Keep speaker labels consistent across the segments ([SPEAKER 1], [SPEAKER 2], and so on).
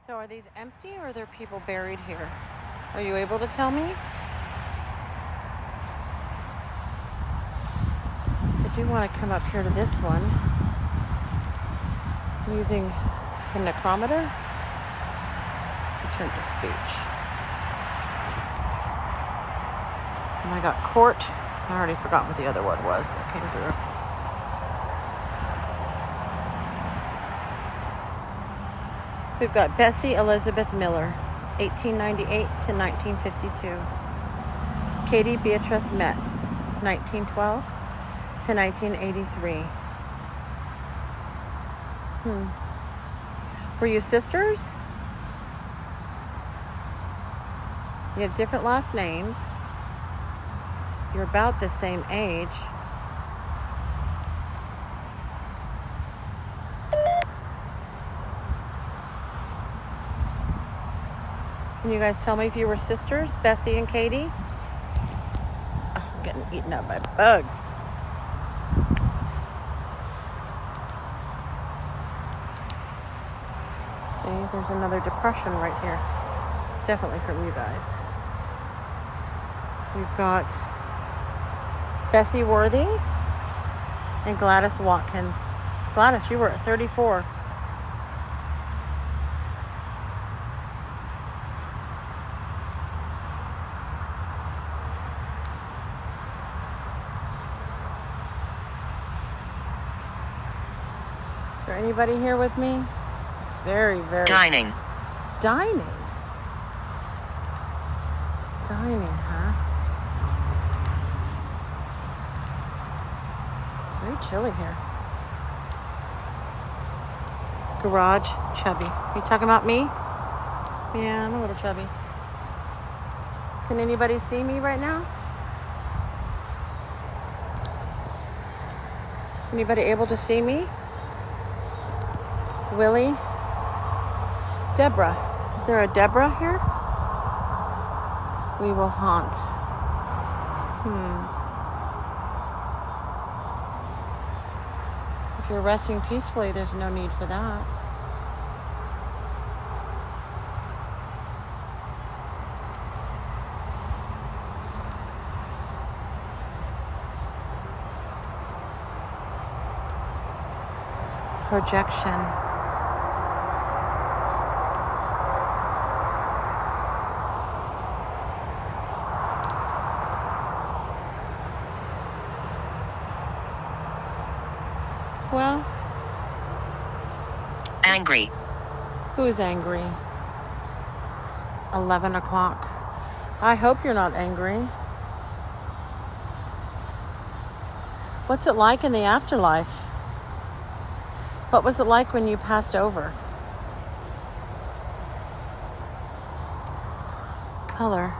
[SPEAKER 1] So are these empty or are there people buried here? Are you able to tell me? I do want to come up here to this one using the necrometer. Return to speech. And I got court. I already forgot what the other one was that came through. We've got Bessie Elizabeth Miller, 1898 to 1952. Katie Beatrice Metz, 1912 to 1983. Were you sisters? You have different last names. You're about the same age. Can you guys tell me if you were sisters, Bessie and Katie? Oh, I'm getting eaten up by bugs. See, there's another depression right here. Definitely from you guys. We've got Bessie Worthy and Gladys Watkins. Gladys, you were at 34. Is there anybody here with me? It's very, very...
[SPEAKER 2] Dining.
[SPEAKER 1] Dining? Dining, huh? It's very chilly here. Garage, chubby. Are you talking about me? Yeah, I'm a little chubby. Can anybody see me right now? Is anybody able to see me? Willie? Deborah. Is there a Deborah here? We will haunt. If you're resting peacefully, there's no need for that. Projection. Well,
[SPEAKER 2] angry.
[SPEAKER 1] Who's angry? 11 o'clock. I hope you're not angry. What's it like in the afterlife? What was it like when you passed over? Color.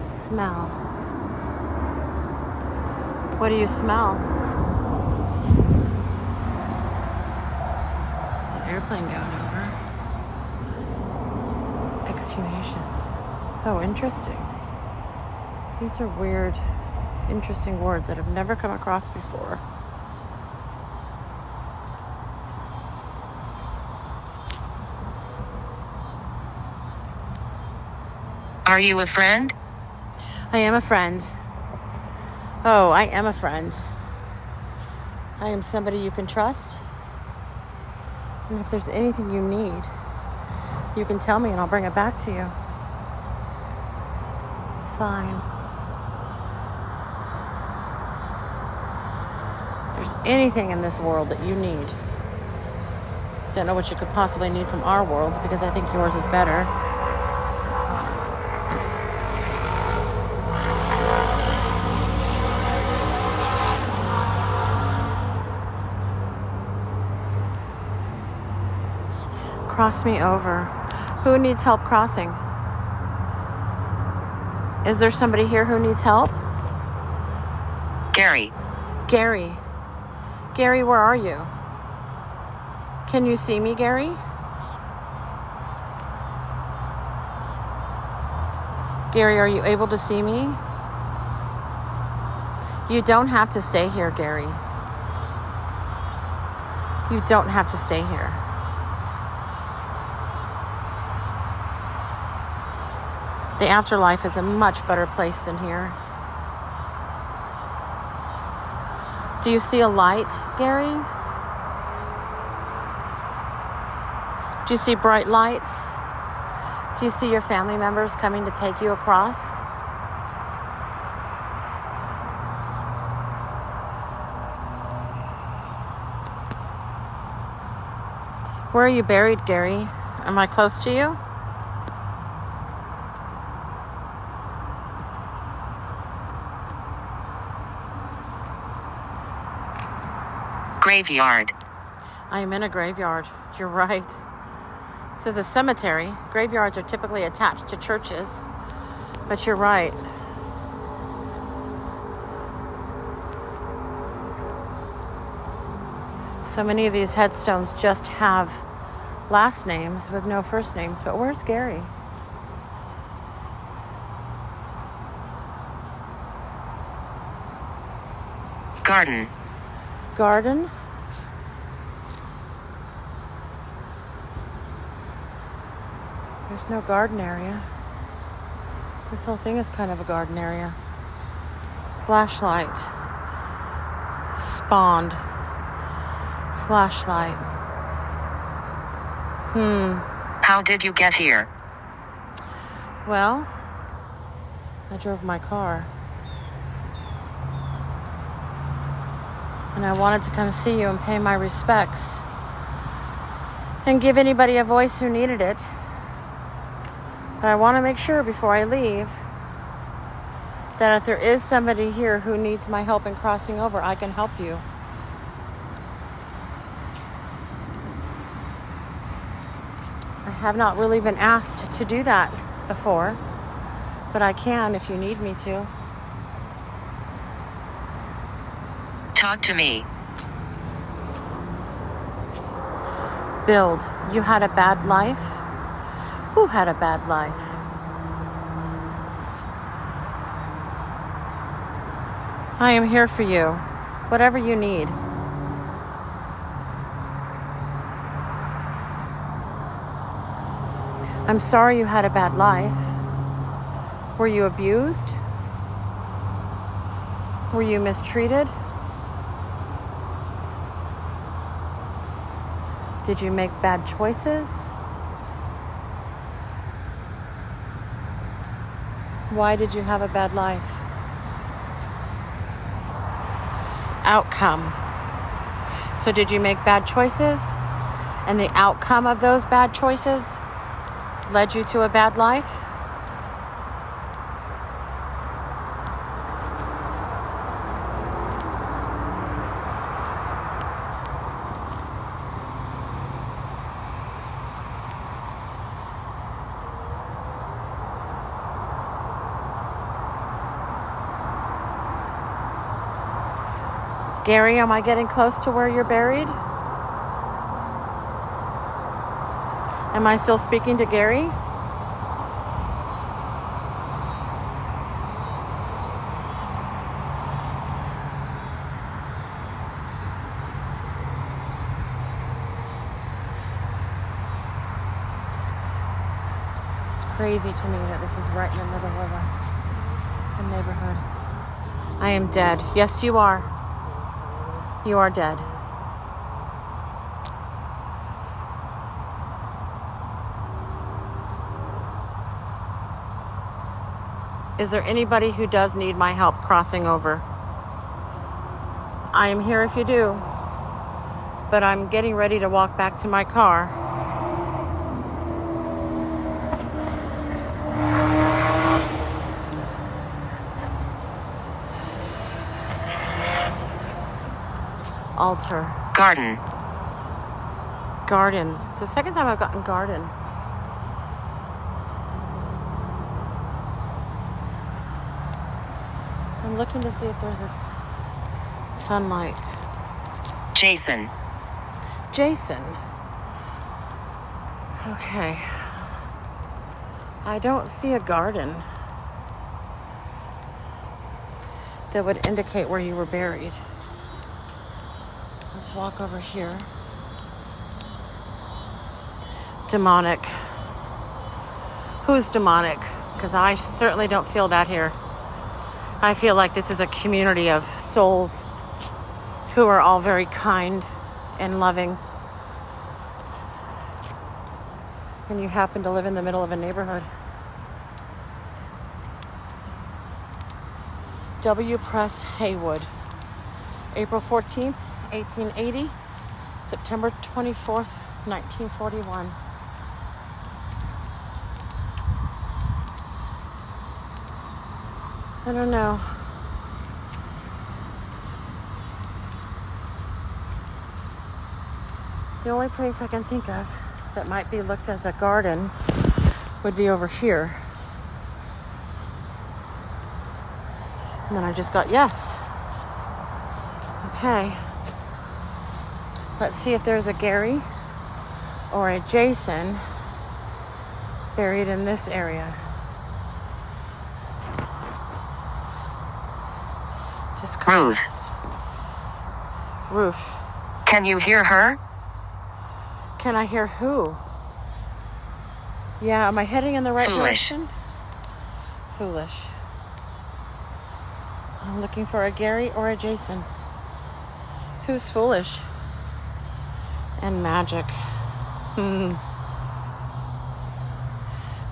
[SPEAKER 1] Smell. What do you smell? There's an airplane going over. Exhumations. Oh, interesting. These are weird, interesting words that I've never come across before.
[SPEAKER 2] Are you a friend?
[SPEAKER 1] I am a friend. Oh, I am a friend. I am somebody you can trust. And if there's anything you need, you can tell me and I'll bring it back to you. Sign. If there's anything in this world that you need, don't know what you could possibly need from our worlds because I think yours is better. Cross me over. Who needs help crossing? Is there somebody here who needs help?
[SPEAKER 2] Gary.
[SPEAKER 1] Gary. Gary, where are you? Can you see me, Gary? Gary, are you able to see me? You don't have to stay here, Gary. You don't have to stay here. The afterlife is a much better place than here. Do you see a light, Gary? Do you see bright lights? Do you see your family members coming to take you across? Where are you buried, Gary? Am I close to you?
[SPEAKER 2] Graveyard.
[SPEAKER 1] I am in a graveyard. You're right. This is a cemetery. Graveyards are typically attached to churches, but you're right. So many of these headstones just have last names with no first names, but where's Gary?
[SPEAKER 2] Garden.
[SPEAKER 1] Garden? There's no garden area. This whole thing is kind of a garden area. Flashlight. Spawned. Flashlight.
[SPEAKER 2] How did you get here?
[SPEAKER 1] Well, I drove my car. And I wanted to come see you and pay my respects. And give anybody a voice who needed it. But I want to make sure before I leave that if there is somebody here who needs my help in crossing over, I can help you. I have not really been asked to do that before, but I can if you need me to.
[SPEAKER 2] Talk to me.
[SPEAKER 1] Build. You had a bad life? Who had a bad life? I am here for you. Whatever you need. I'm sorry you had a bad life. Were you abused? Were you mistreated? Did you make bad choices? Why did you have a bad life? Outcome. So did you make bad choices? And the outcome of those bad choices led you to a bad life? Gary, am I getting close to where you're buried? Am I still speaking to Gary? It's crazy to me that this is right in the middle of a neighborhood. I am dead. Yes, you are. You are dead. Is there anybody who does need my help crossing over? I am here if you do, but I'm getting ready to walk back to my car. Altar.
[SPEAKER 2] Garden.
[SPEAKER 1] Garden. It's the second time I've gotten garden. I'm looking to see if there's Sunlight.
[SPEAKER 2] Jason.
[SPEAKER 1] Jason. Okay. I don't see a garden that would indicate where you were buried. Let's walk over here. Demonic. Who's demonic? Because I certainly don't feel that here. I feel like this is a community of souls who are all very kind and loving. And you happen to live in the middle of a neighborhood. W. Press Haywood. April 14th, 1880. September 24th, 1941. I don't know. The only place I can think of that might be looked as a garden would be over here. And then I just got yes. Okay. Let's see if there's a Gary or a Jason buried in this area.
[SPEAKER 2] Ruth.
[SPEAKER 1] Ruth.
[SPEAKER 2] Can you hear her?
[SPEAKER 1] Can I hear who? Yeah, am I heading in the right direction? Foolish. I'm looking for a Gary or a Jason. Who's foolish? And magic.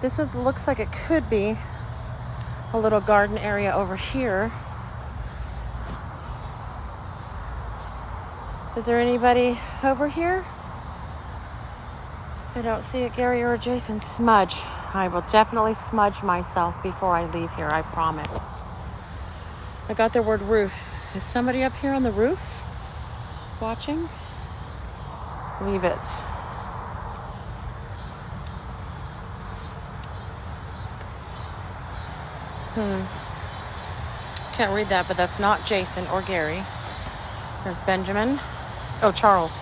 [SPEAKER 1] This looks like it could be a little garden area over here. Is there anybody over here? I don't see a Gary or a Jason. Smudge. I will definitely smudge myself before I leave here, I promise. I got the word roof. Is somebody up here on the roof watching? Leave it. Can't read that, but that's not Jason or Gary. There's Benjamin. Oh, Charles.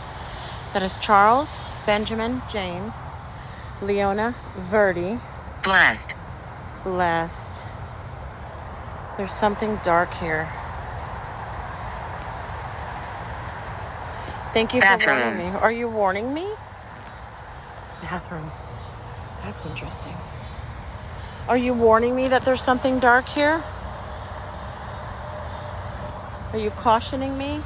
[SPEAKER 1] That is Charles, Benjamin, James, Leona, Verdi.
[SPEAKER 2] Blessed.
[SPEAKER 1] Blessed. There's something dark here. Thank you for warning me. Are you warning me? Bathroom. That's interesting. Are you warning me that there's something dark here? Are you cautioning me?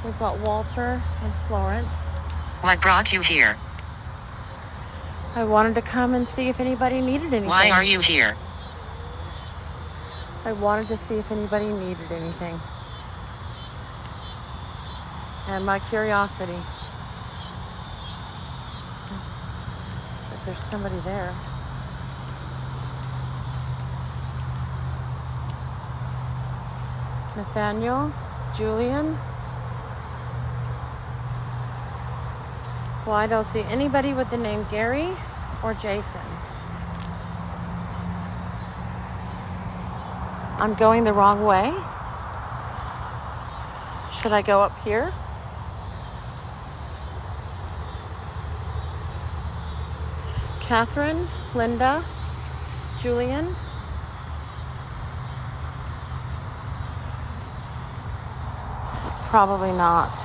[SPEAKER 1] We've got Walter and Florence.
[SPEAKER 2] What brought you here?
[SPEAKER 1] I wanted to come and see if anybody needed anything.
[SPEAKER 2] Why are you here?
[SPEAKER 1] I wanted to see if anybody needed anything. And my curiosity. If there's somebody there. Nathaniel, Julian. Well, I don't see anybody with the name Gary or Jason. I'm going the wrong way. Should I go up here? Catherine, Linda, Julian. Probably not.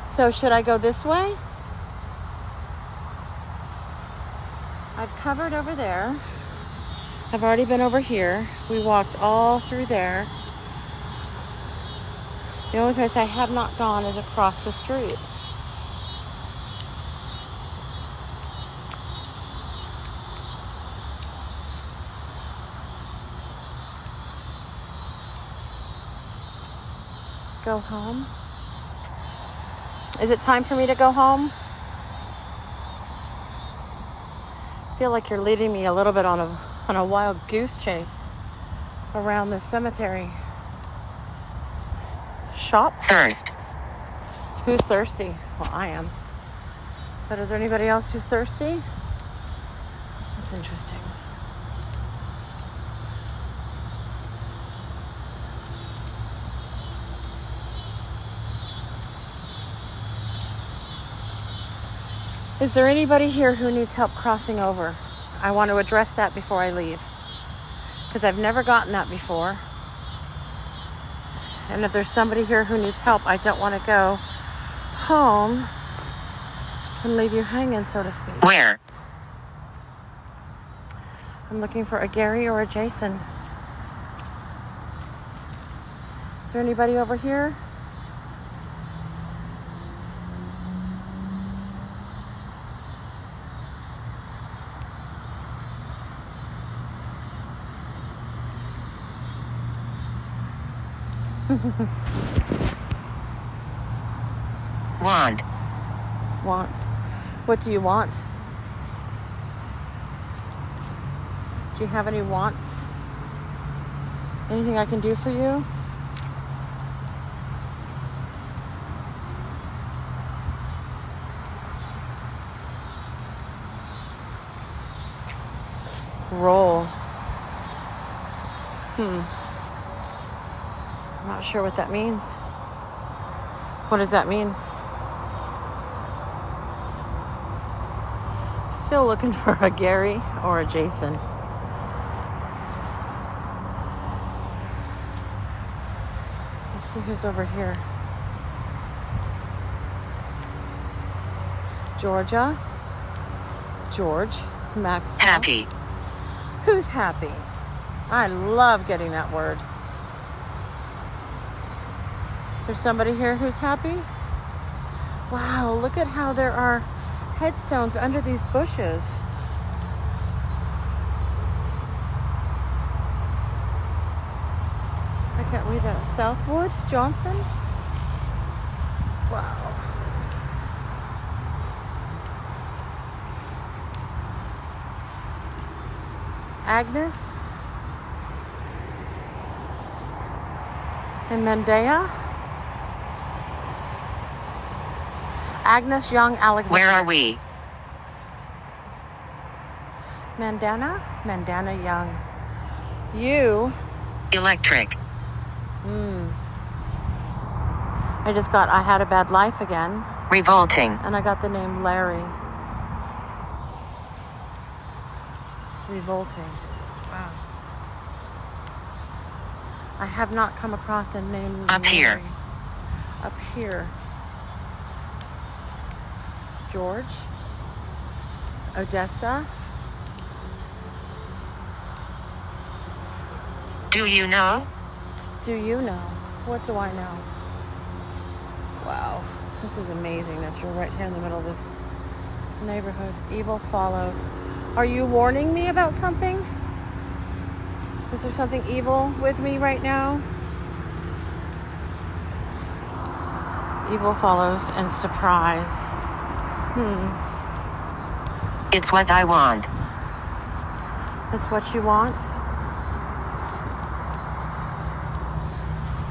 [SPEAKER 1] So should I go this way? I've covered over there. I've already been over here. We walked all through there. The only place I have not gone is across the street. Go home? Is it time for me to go home? I feel like you're leading me a little bit on a wild goose chase around this cemetery. Shop?
[SPEAKER 2] Thirst.
[SPEAKER 1] Who's thirsty? Well, I am. But is there anybody else who's thirsty? That's interesting. Is there anybody here who needs help crossing over? I want to address that before I leave, because I've never gotten that before. And if there's somebody here who needs help, I don't want to go home and leave you hanging, so to speak.
[SPEAKER 2] Where?
[SPEAKER 1] I'm looking for a Gary or a Jason. Is there anybody over here?
[SPEAKER 2] Want.
[SPEAKER 1] Want. What do you want? Do you have any wants? Anything I can do for you? Roll. I'm not sure what that means. What does that mean? Still looking for a Gary or a Jason. Let's see who's over here. Georgia. George. Max.
[SPEAKER 2] Happy.
[SPEAKER 1] Who's happy? I love getting that word. Is there somebody here who's happy? Wow, look at how there are headstones under these bushes. I can't read that. Southwood Johnson? Wow. Agnes and Mendea. Agnes Young Alexander.
[SPEAKER 2] Where are we?
[SPEAKER 1] Mandana Young. You.
[SPEAKER 2] Electric.
[SPEAKER 1] I had a bad life again.
[SPEAKER 2] Revolting.
[SPEAKER 1] And I got the name Larry. Revolting. Wow. I have not come across a name
[SPEAKER 2] Up
[SPEAKER 1] Larry.
[SPEAKER 2] here.
[SPEAKER 1] Up here. George. Odessa.
[SPEAKER 2] Do you know?
[SPEAKER 1] Do you know? What do I know? Wow. This is amazing that you're right here in the middle of this neighborhood. Evil follows. Are you warning me about something? Is there something evil with me right now? Evil follows and surprise.
[SPEAKER 2] It's what I want.
[SPEAKER 1] That's what you want?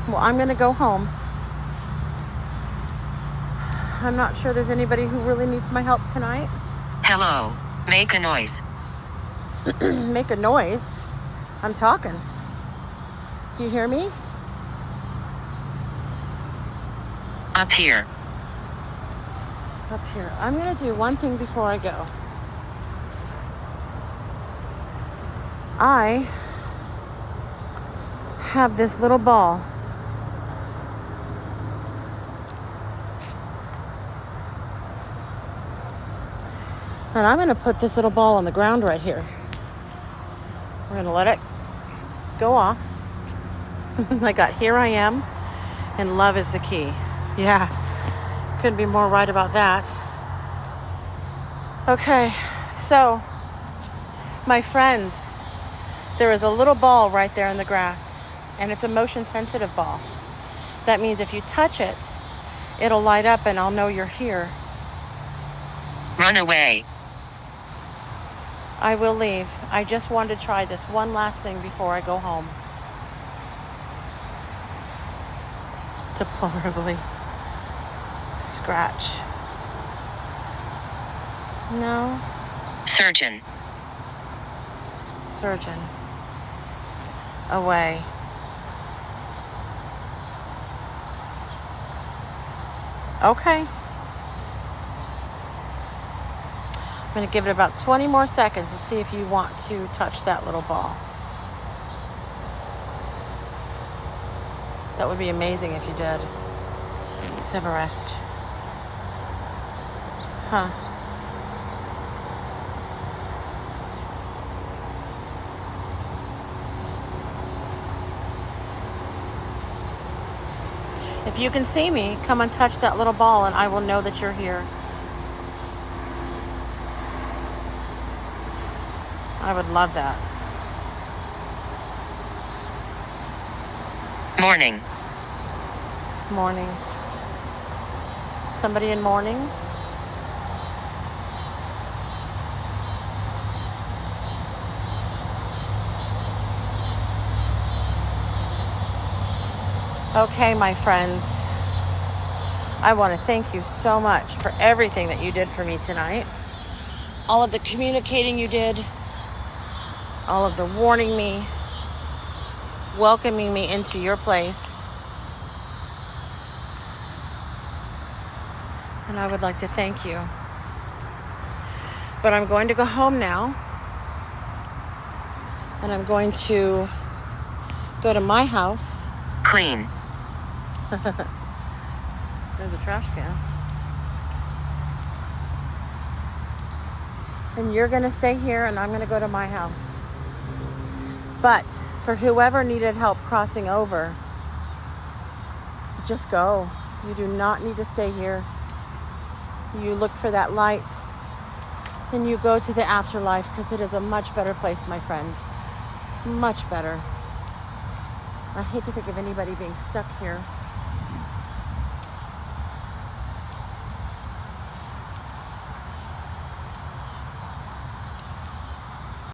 [SPEAKER 1] Well, I'm going to go home. I'm not sure there's anybody who really needs my help tonight.
[SPEAKER 2] Hello. Make a noise.
[SPEAKER 1] Make a noise? I'm talking. Do you hear me?
[SPEAKER 2] Up here.
[SPEAKER 1] Up here. I'm going to do one thing before I go. I have this little ball. And I'm going to put this little ball on the ground right here. We're going to let it go off. I got Here I Am and Love is the Key. Yeah, couldn't be more right about that. Okay, so my friends, there is a little ball right there in the grass, and it's a motion sensitive ball. That means if you touch it, it'll light up and I'll know you're here.
[SPEAKER 2] Run away.
[SPEAKER 1] I will leave. I just wanted to try this one last thing before I go home. Deplorably. Scratch. No.
[SPEAKER 2] Surgeon.
[SPEAKER 1] Surgeon. Away. Okay. I'm going to give it about 20 more seconds to see if you want to touch that little ball. That would be amazing if you did. Severest. Huh. If you can see me, come and touch that little ball and I will know that you're here. I would love that.
[SPEAKER 2] Morning.
[SPEAKER 1] Morning. Somebody in mourning? Okay, my friends. I want to thank you so much for everything that you did for me tonight. All of the communicating you did. All of the warning me. Welcoming me into your place. And I would like to thank you. But I'm going to go home now. And I'm going to go to my house.
[SPEAKER 2] Clean.
[SPEAKER 1] There's a trash can. And you're going to stay here and I'm going to go to my house. But for whoever needed help crossing over, just go. You do not need to stay here. You look for that light and you go to the afterlife because it is a much better place, my friends. Much better. I hate to think of anybody being stuck here.